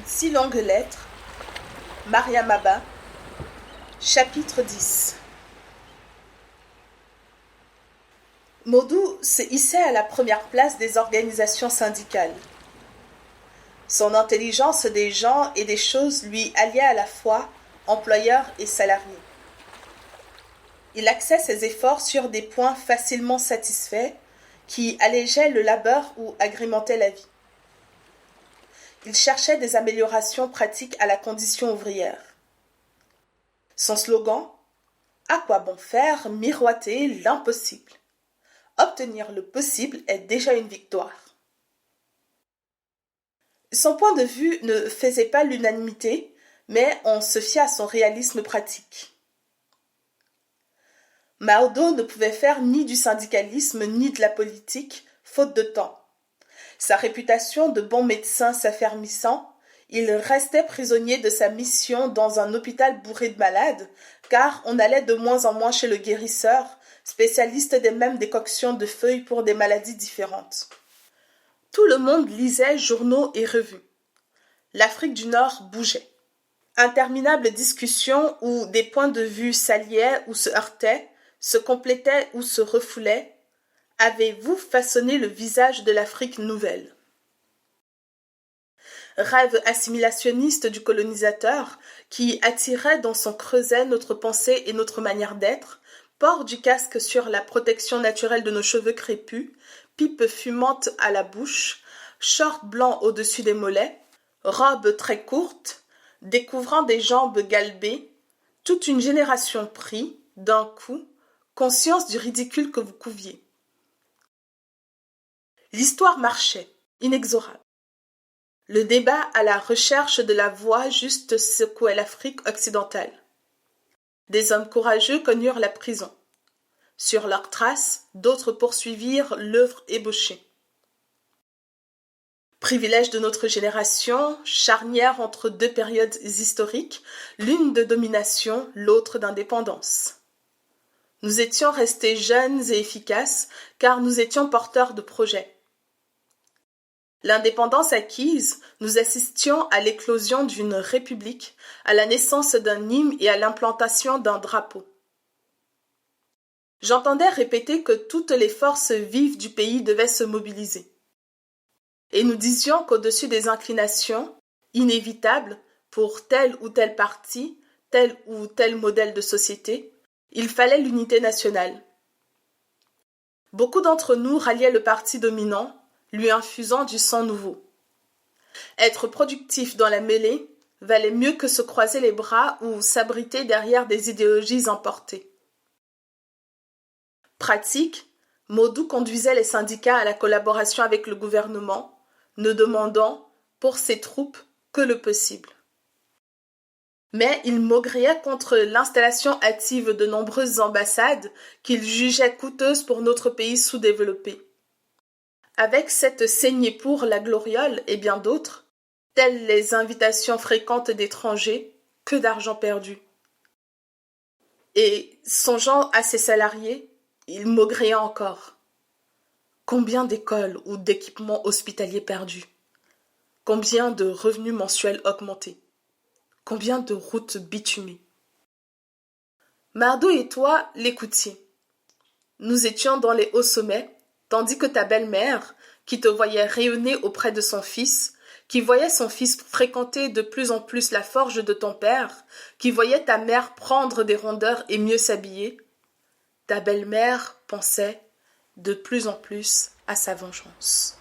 Une si longue lettre, Mariam Abba, chapitre 10. Modou se hissait à la première place des organisations syndicales. Son intelligence des gens et des choses lui alliait à la fois employeurs et salariés. Il axait ses efforts sur des points facilement satisfaits qui allégeaient le labeur ou agrémentaient la vie. Il cherchait des améliorations pratiques à la condition ouvrière. Son slogan « À quoi bon faire miroiter l'impossible ?» Obtenir le possible est déjà une victoire. Son point de vue ne faisait pas l'unanimité, mais on se fiait à son réalisme pratique. Mao ne pouvait faire ni du syndicalisme ni de la politique, faute de temps. Sa réputation de bon médecin s'affermissant, il restait prisonnier de sa mission dans un hôpital bourré de malades, car on allait de moins en moins chez le guérisseur, spécialiste des mêmes décoctions de feuilles pour des maladies différentes. Tout le monde lisait journaux et revues. L'Afrique du Nord bougeait. Interminables discussions où des points de vue s'alliaient ou se heurtaient, se complétaient ou se refoulaient. Avez-vous façonné le visage de l'Afrique nouvelle? Rêve assimilationniste du colonisateur qui attirait dans son creuset notre pensée et notre manière d'être, port du casque sur la protection naturelle de nos cheveux crépus, pipe fumante à la bouche, short blanc au-dessus des mollets, robe très courte, découvrant des jambes galbées, toute une génération prit, d'un coup, conscience du ridicule que vous couviez. L'histoire marchait, inexorable. Le débat à la recherche de la voie juste secouait l'Afrique occidentale. Des hommes courageux connurent la prison. Sur leurs traces, d'autres poursuivirent l'œuvre ébauchée. Privilège de notre génération, charnière entre deux périodes historiques, l'une de domination, l'autre d'indépendance. Nous étions restés jeunes et efficaces, car nous étions porteurs de projets. L'indépendance acquise, nous assistions à l'éclosion d'une république, à la naissance d'un hymne et à l'implantation d'un drapeau. J'entendais répéter que toutes les forces vives du pays devaient se mobiliser. Et nous disions qu'au-dessus des inclinations, inévitables pour tel ou tel parti, tel ou tel modèle de société, il fallait l'unité nationale. Beaucoup d'entre nous ralliaient le parti dominant, lui infusant du sang nouveau. Être productif dans la mêlée valait mieux que se croiser les bras ou s'abriter derrière des idéologies importées. Pratique, Modou conduisait les syndicats à la collaboration avec le gouvernement, ne demandant, pour ses troupes, que le possible. Mais il maugréait contre l'installation hâtive de nombreuses ambassades qu'il jugeait coûteuses pour notre pays sous-développé. Avec cette saignée pour la gloriole et bien d'autres, telles les invitations fréquentes d'étrangers, que d'argent perdu. Et, songeant à ses salariés, il maugréait encore. Combien d'écoles ou d'équipements hospitaliers perdus? Combien de revenus mensuels augmentés? Combien de routes bitumées? Mardo et toi l'écoutiez. Nous étions dans les hauts sommets, tandis que ta belle-mère, qui te voyait rayonner auprès de son fils, qui voyait son fils fréquenter de plus en plus la forge de ton père, qui voyait ta mère prendre des rondeurs et mieux s'habiller, ta belle-mère pensait de plus en plus à sa vengeance.